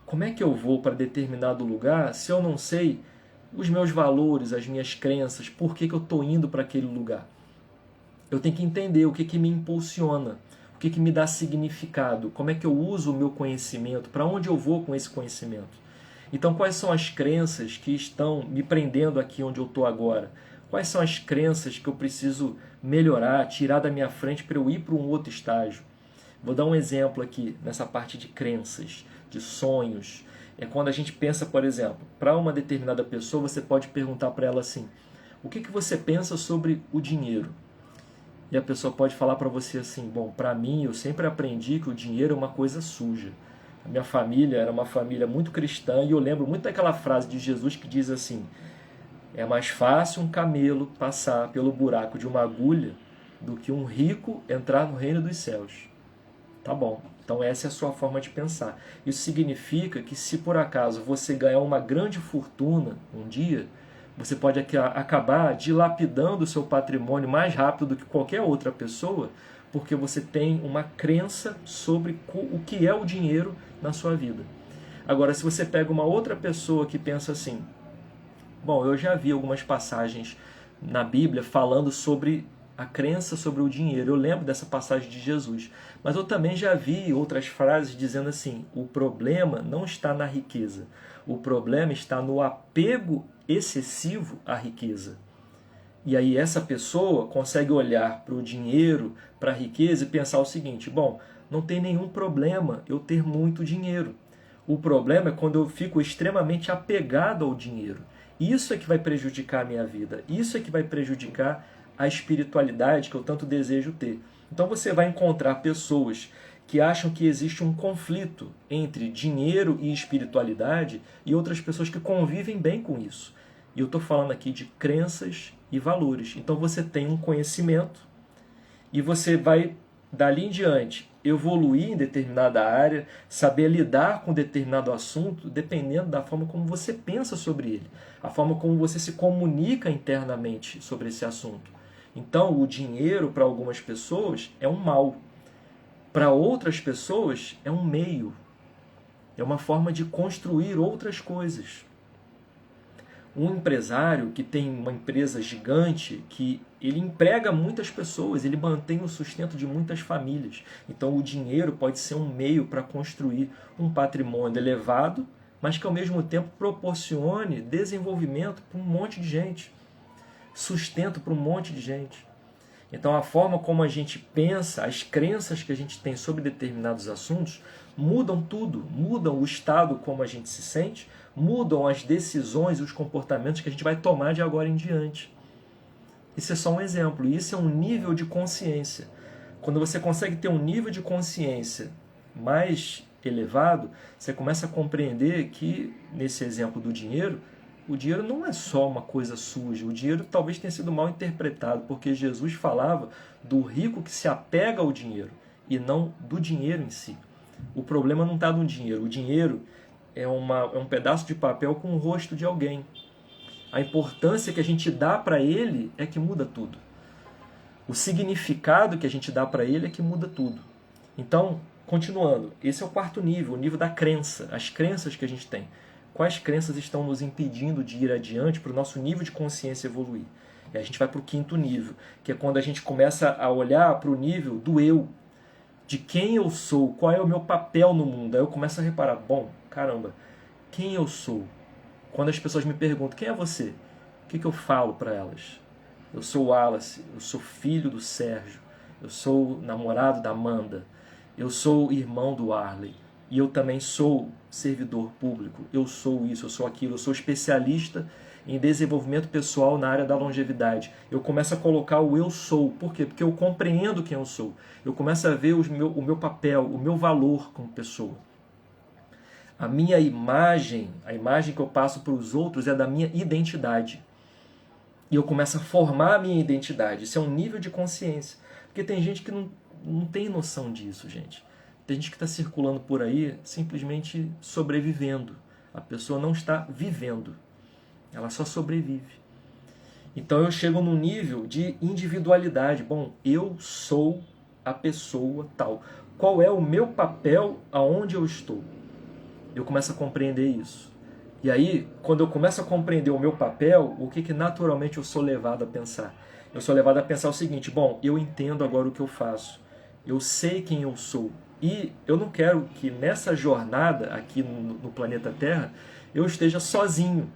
como é que eu vou para determinado lugar se eu não sei os meus valores, as minhas crenças, por que eu estou indo para aquele lugar? Eu tenho que entender o que me impulsiona, o que me dá significado, como é que eu uso o meu conhecimento, para onde eu vou com esse conhecimento. Então, quais são as crenças que estão me prendendo aqui onde eu estou agora? Quais são as crenças que eu preciso melhorar, tirar da minha frente para eu ir para um outro estágio? Vou dar um exemplo aqui nessa parte de crenças, de sonhos. É quando a gente pensa, por exemplo, para uma determinada pessoa, você pode perguntar para ela assim, o que você pensa sobre o dinheiro? E a pessoa pode falar para você assim, bom, para mim eu sempre aprendi que o dinheiro é uma coisa suja. A minha família era uma família muito cristã e eu lembro muito daquela frase de Jesus que diz assim, é mais fácil um camelo passar pelo buraco de uma agulha do que um rico entrar no reino dos céus. Tá bom, então essa é a sua forma de pensar. Isso significa que se por acaso você ganhar uma grande fortuna um dia, você pode acabar dilapidando o seu patrimônio mais rápido do que qualquer outra pessoa, porque você tem uma crença sobre o que é o dinheiro na sua vida. Agora, se você pega uma outra pessoa que pensa assim, bom, eu já vi algumas passagens na Bíblia falando sobre a crença sobre o dinheiro. Eu lembro dessa passagem de Jesus. Mas eu também já vi outras frases dizendo assim, o problema não está na riqueza. O problema está no apego excessivo à riqueza. E aí essa pessoa consegue olhar para o dinheiro, para a riqueza e pensar o seguinte, bom, não tem nenhum problema eu ter muito dinheiro. O problema é quando eu fico extremamente apegado ao dinheiro. Isso é que vai prejudicar a minha vida. Isso é que vai prejudicar a espiritualidade que eu tanto desejo ter. Então você vai encontrar pessoas que acham que existe um conflito entre dinheiro e espiritualidade e outras pessoas que convivem bem com isso. E eu estou falando aqui de crenças e valores. Então você tem um conhecimento e você vai, dali em diante, evoluir em determinada área, saber lidar com determinado assunto, dependendo da forma como você pensa sobre ele, a forma como você se comunica internamente sobre esse assunto. Então, o dinheiro, para algumas pessoas, é um mal. Para outras pessoas, é um meio. É uma forma de construir outras coisas. Um empresário que tem uma empresa gigante, que ele emprega muitas pessoas, ele mantém o sustento de muitas famílias. Então, o dinheiro pode ser um meio para construir um patrimônio elevado, mas que, ao mesmo tempo, proporcione desenvolvimento para um monte de gente. Sustento para um monte de gente. Então a forma como a gente pensa, as crenças que a gente tem sobre determinados assuntos mudam tudo, mudam o estado como a gente se sente, mudam as decisões e os comportamentos que a gente vai tomar de agora em diante. Isso é só um exemplo, e isso é um nível de consciência. Quando você consegue ter um nível de consciência mais elevado, você começa a compreender que, nesse exemplo do dinheiro, o dinheiro não é só uma coisa suja. O dinheiro talvez tenha sido mal interpretado, porque Jesus falava do rico que se apega ao dinheiro e não do dinheiro em si. O problema não está no dinheiro. O dinheiro é um pedaço de papel com o rosto de alguém. A importância que a gente dá para ele é que muda tudo. O significado que a gente dá para ele é que muda tudo. Então, continuando, esse é o quarto nível, o nível da crença, as crenças que a gente tem. Quais crenças estão nos impedindo de ir adiante para o nosso nível de consciência evoluir? E a gente vai para o quinto nível, que é quando a gente começa a olhar para o nível do eu, de quem eu sou, qual é o meu papel no mundo. Aí eu começo a reparar, bom, caramba, quem eu sou. Quando as pessoas me perguntam, quem é você? O que eu falo para elas? Eu sou o Wallace, eu sou filho do Sérgio, eu sou namorado da Amanda, eu sou irmão do Arley, e eu também sou servidor público, eu sou isso, eu sou aquilo, eu sou especialista em desenvolvimento pessoal na área da longevidade. Eu começo a colocar o eu sou. Por quê? Porque eu compreendo quem eu sou. Eu começo a ver o meu papel, o meu valor como pessoa. A minha imagem, a imagem que eu passo para os outros é da minha identidade. E eu começo a formar a minha identidade. Isso é um nível de consciência. Porque tem gente que não tem noção disso, gente. Tem gente que está circulando por aí simplesmente sobrevivendo. A pessoa não está vivendo. Ela só sobrevive. Então eu chego num nível de individualidade. Bom, eu sou a pessoa tal. Qual é o meu papel aonde eu estou? Eu começo a compreender isso. E aí, quando eu começo a compreender o meu papel, o que naturalmente eu sou levado a pensar? Eu sou levado a pensar o seguinte, bom, eu entendo agora o que eu faço. Eu sei quem eu sou. E eu não quero que nessa jornada aqui no planeta Terra eu esteja sozinho,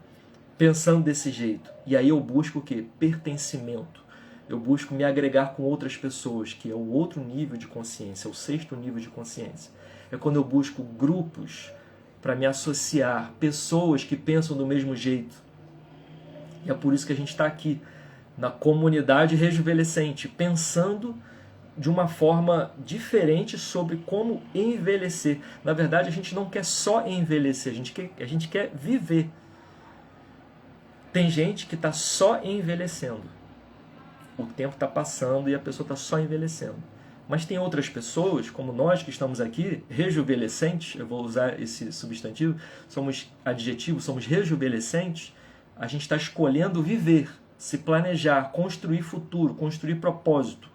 pensando desse jeito. E aí eu busco o quê? Pertencimento. Eu busco me agregar com outras pessoas, que é o outro nível de consciência, o sexto nível de consciência. É quando eu busco grupos para me associar, pessoas que pensam do mesmo jeito. E é por isso que a gente está aqui, na comunidade rejuvenescente, pensando de uma forma diferente sobre como envelhecer. Na verdade, a gente não quer só envelhecer, a gente quer viver. Tem gente que está só envelhecendo. O tempo está passando e a pessoa está só envelhecendo. Mas tem outras pessoas, como nós que estamos aqui, rejuvenescentes, eu vou usar esse substantivo, somos adjetivos, somos rejuvenescentes, a gente está escolhendo viver, se planejar, construir futuro, construir propósito.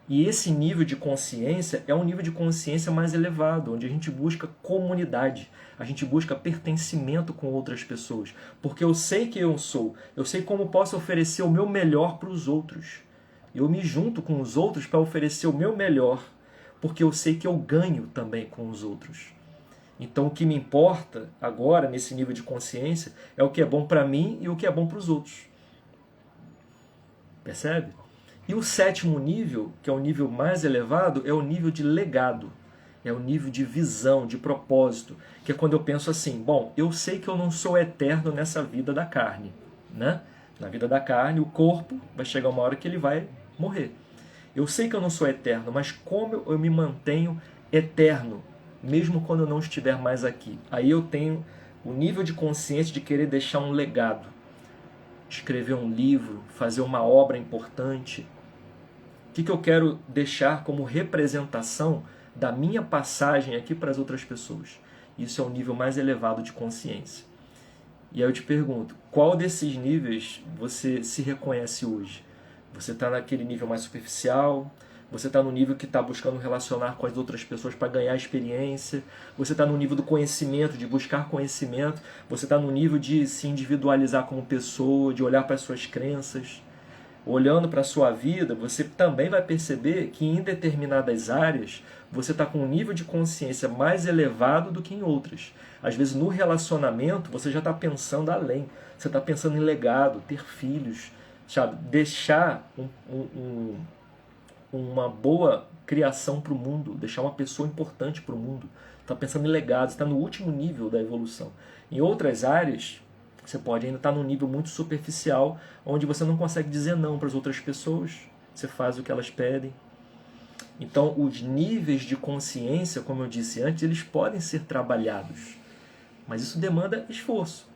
E esse nível de consciência é um nível de consciência mais elevado, onde a gente busca comunidade, a gente busca pertencimento com outras pessoas. Porque eu sei quem eu sou, eu sei como posso oferecer o meu melhor para os outros. Eu me junto com os outros para oferecer o meu melhor, porque eu sei que eu ganho também com os outros. Então o que me importa agora, nesse nível de consciência, é o que é bom para mim e o que é bom para os outros. Percebe? E o sétimo nível, que é o nível mais elevado, é o nível de legado. É o nível de visão, de propósito. Que é quando eu penso assim, bom, eu sei que eu não sou eterno nessa vida da carne, né? Na vida da carne, o corpo vai chegar uma hora que ele vai morrer. Eu sei que eu não sou eterno, mas como eu me mantenho eterno, mesmo quando eu não estiver mais aqui? Aí eu tenho o nível de consciência de querer deixar um legado. Escrever um livro, fazer uma obra importante. O que eu quero deixar como representação da minha passagem aqui para as outras pessoas? Isso é o nível mais elevado de consciência. E aí eu te pergunto, qual desses níveis você se reconhece hoje? Você está naquele nível mais superficial? Você está no nível que está buscando relacionar com as outras pessoas para ganhar experiência? Você está no nível do conhecimento, de buscar conhecimento? Você está no nível de se individualizar como pessoa, de olhar para as suas crenças? Olhando para a sua vida, você também vai perceber que em determinadas áreas você está com um nível de consciência mais elevado do que em outras. Às vezes no relacionamento você já está pensando além. Você está pensando em legado, ter filhos, sabe? Deixar uma boa criação para o mundo, deixar uma pessoa importante para o mundo. Está pensando em legado, está no último nível da evolução. Em outras áreas, você pode ainda estar num nível muito superficial, onde você não consegue dizer não para as outras pessoas, você faz o que elas pedem. Então, os níveis de consciência, como eu disse antes, eles podem ser trabalhados, mas isso demanda esforço.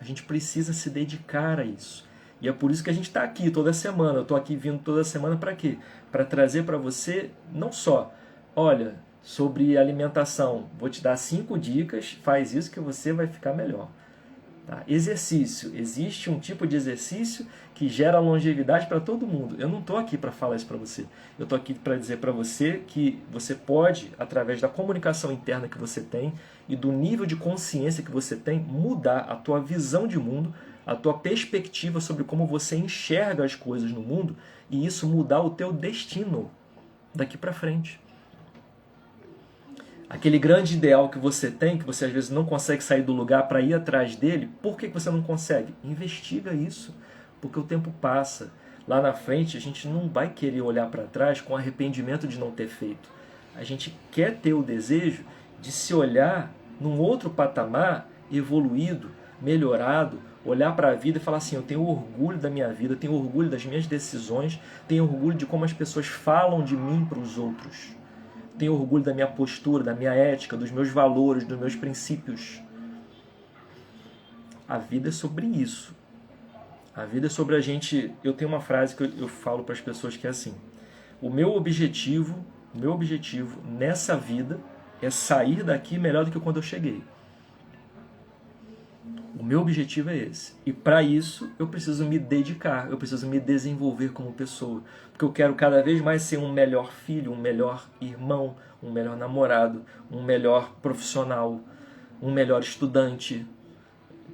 A gente precisa se dedicar a isso. E é por isso que a gente está aqui toda semana. Eu estou aqui vindo toda semana para quê? Para trazer para você, não só, olha, sobre alimentação, vou te dar 5 dicas, faz isso que você vai ficar melhor. Tá? Exercício. Existe um tipo de exercício que gera longevidade para todo mundo. Eu não estou aqui para falar isso para você. Eu estou aqui para dizer para você que você pode, através da comunicação interna que você tem e do nível de consciência que você tem, mudar a tua visão de mundo, a tua perspectiva sobre como você enxerga as coisas no mundo e isso mudar o teu destino daqui para frente. Aquele grande ideal que você tem, que você às vezes não consegue sair do lugar para ir atrás dele, por que você não consegue? Investiga isso, porque o tempo passa. Lá na frente a gente não vai querer olhar para trás com arrependimento de não ter feito. A gente quer ter o desejo de se olhar num outro patamar, evoluído, melhorado, olhar para a vida e falar assim, eu tenho orgulho da minha vida, tenho orgulho das minhas decisões, tenho orgulho de como as pessoas falam de mim para os outros. Tenho orgulho da minha postura, da minha ética, dos meus valores, dos meus princípios. A vida é sobre isso. A vida é sobre a gente... Eu tenho uma frase que eu falo para as pessoas que é assim, o meu objetivo nessa vida é sair daqui melhor do que quando eu cheguei. O meu objetivo é esse. E para isso eu preciso me dedicar, eu preciso me desenvolver como pessoa. Porque eu quero cada vez mais ser um melhor filho, um melhor irmão, um melhor namorado, um melhor profissional, um melhor estudante,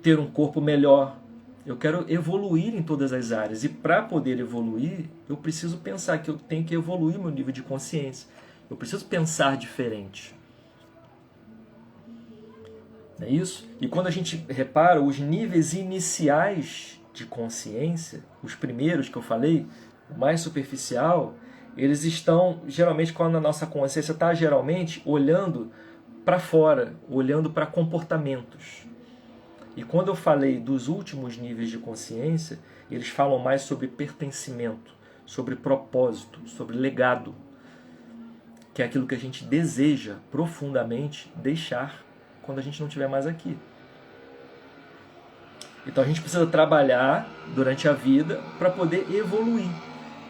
ter um corpo melhor. Eu quero evoluir em todas as áreas. E para poder evoluir, eu preciso pensar que eu tenho que evoluir meu nível de consciência. Eu preciso pensar diferente. Não é isso? E quando a gente repara, os níveis iniciais de consciência, os primeiros que eu falei, o mais superficial, eles estão, geralmente, quando a nossa consciência está geralmente olhando para fora, olhando para comportamentos. E quando eu falei dos últimos níveis de consciência, eles falam mais sobre pertencimento, sobre propósito, sobre legado, que é aquilo que a gente deseja profundamente deixar quando a gente não estiver mais aqui. Então a gente precisa trabalhar durante a vida para poder evoluir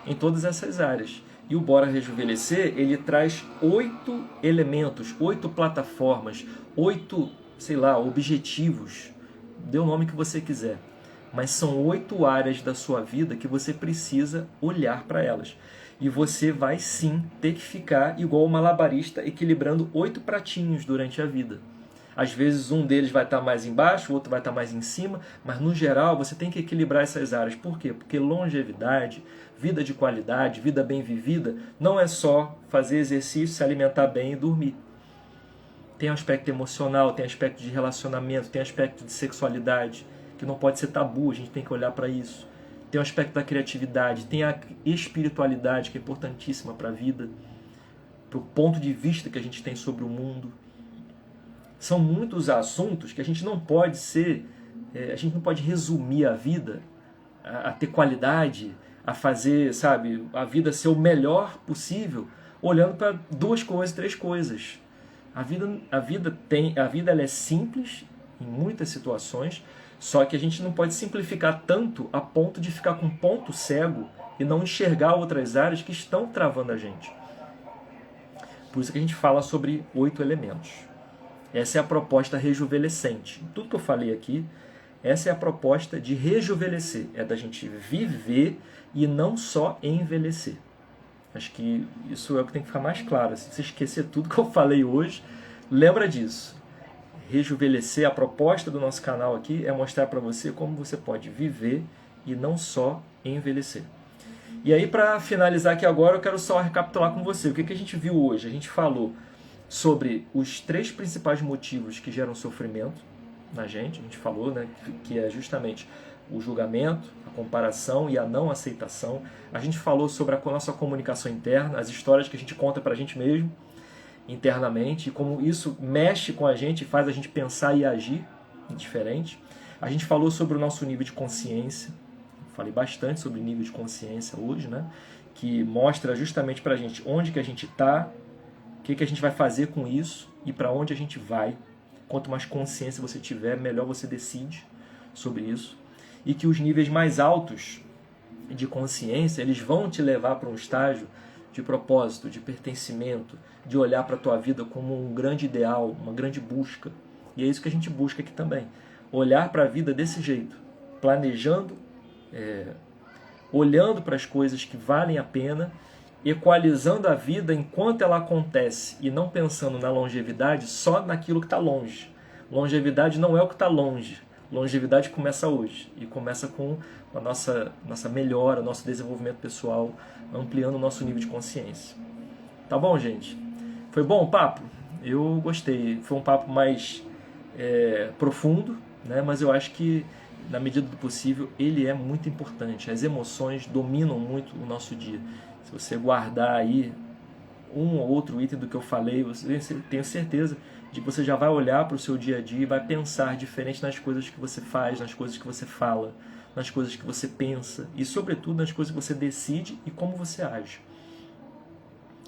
em todas essas áreas. E o Bora Rejuvenescer, ele traz 8 elementos, 8 plataformas, 8, objetivos. Dê o nome que você quiser. Mas são 8 áreas da sua vida que você precisa olhar para elas. E você vai sim ter que ficar igual o malabarista, equilibrando 8 pratinhos durante a vida. Às vezes um deles vai estar mais embaixo, o outro vai estar mais em cima, mas no geral você tem que equilibrar essas áreas. Por quê? Porque longevidade, vida de qualidade, vida bem vivida, não é só fazer exercício, se alimentar bem e dormir. Tem aspecto emocional, tem aspecto de relacionamento, tem aspecto de sexualidade, que não pode ser tabu, a gente tem que olhar para isso. Tem o aspecto da criatividade, tem a espiritualidade, que é importantíssima para a vida, para o ponto de vista que a gente tem sobre o mundo. São muitos assuntos que a gente não pode a gente não pode resumir a vida, a ter qualidade, a fazer, a vida ser o melhor possível, olhando para 2 coisas, 3 coisas. A vida ela é simples em muitas situações, só que a gente não pode simplificar tanto a ponto de ficar com ponto cego e não enxergar outras áreas que estão travando a gente. Por isso que a gente fala sobre 8 elementos. Essa é a proposta rejuvenescente. Tudo que eu falei aqui, essa é a proposta de rejuvenescer. É da gente viver e não só envelhecer. Acho que isso é o que tem que ficar mais claro. Se você esquecer tudo que eu falei hoje, lembra disso. Rejuvenescer, a proposta do nosso canal aqui é mostrar para você como você pode viver e não só envelhecer. E aí, para finalizar aqui agora, eu quero só recapitular com você. O que a gente viu hoje? A gente falou sobre os 3 principais motivos que geram sofrimento na gente. A gente falou, né, que é justamente o julgamento, a comparação e a não aceitação. A gente falou sobre a nossa comunicação interna, as histórias que a gente conta para a gente mesmo, internamente, e como isso mexe com a gente e faz a gente pensar e agir diferente. A gente falou sobre o nosso nível de consciência. Falei bastante sobre o nível de consciência hoje, né, que mostra justamente para a gente onde que a gente está, o que a gente vai fazer com isso e para onde a gente vai. Quanto mais consciência você tiver, melhor você decide sobre isso. E que os níveis mais altos de consciência, eles vão te levar para um estágio de propósito, de pertencimento, de olhar para a tua vida como um grande ideal, uma grande busca. E é isso que a gente busca aqui também. Olhar para a vida desse jeito, planejando, olhando para as coisas que valem a pena, equalizando a vida enquanto ela acontece e não pensando na longevidade só naquilo que está longe. Longevidade não é o que está longe. Longevidade começa hoje e começa com a nossa melhora, nosso desenvolvimento pessoal, ampliando o nosso nível de consciência. Tá bom, gente? Foi bom o papo? Eu gostei. Foi um papo mais profundo, né? Mas eu acho que, na medida do possível, ele é muito importante. As emoções dominam muito o nosso dia. Se você guardar aí um ou outro item do que eu falei, você tenho certeza de que você já vai olhar para o seu dia a dia e vai pensar diferente nas coisas que você faz, nas coisas que você fala, nas coisas que você pensa e, sobretudo, nas coisas que você decide e como você age.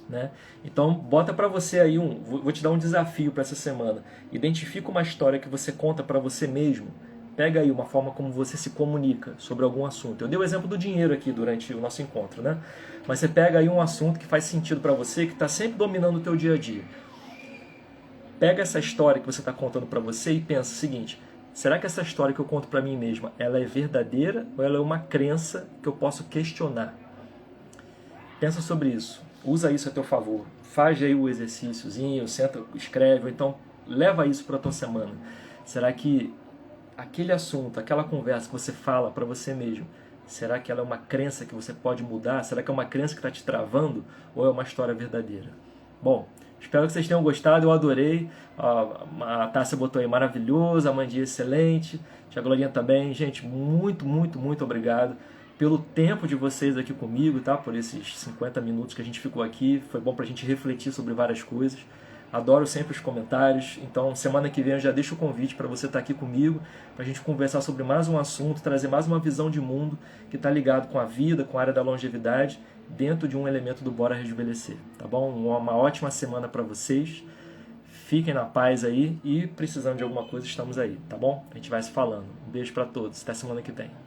Né? Então, bota para você aí vou te dar um desafio para essa semana. Identifica uma história que você conta para você mesmo. Pega aí uma forma como você se comunica sobre algum assunto. Eu dei o exemplo do dinheiro aqui durante o nosso encontro, né? Mas você pega aí um assunto que faz sentido para você, que está sempre dominando o teu dia a dia. Pega essa história que você está contando para você e pensa o seguinte: será que essa história que eu conto para mim mesma, ela é verdadeira ou ela é uma crença que eu posso questionar? Pensa sobre isso. Usa isso a teu favor. Faz aí o exercíciozinho, senta, escreve, ou então leva isso para a tua semana. Será que aquele assunto, aquela conversa que você fala para você mesmo, será que ela é uma crença que você pode mudar? Será que é uma crença que está te travando? Ou é uma história verdadeira? Bom, espero que vocês tenham gostado, eu adorei. A Tássia botou aí maravilhoso, a Mandinha excelente, a Glorinha também. Gente, muito, muito, muito obrigado pelo tempo de vocês aqui comigo, tá? Por esses 50 minutos que a gente ficou aqui. Foi bom pra gente refletir sobre várias coisas. Adoro sempre os comentários, então semana que vem eu já deixo o convite para você estar aqui comigo, para a gente conversar sobre mais um assunto, trazer mais uma visão de mundo que está ligado com a vida, com a área da longevidade, dentro de um elemento do Bora Rejuvenescer, tá bom? Uma ótima semana para vocês, fiquem na paz aí e precisando de alguma coisa estamos aí, tá bom? A gente vai se falando. Um beijo para todos, até semana que vem.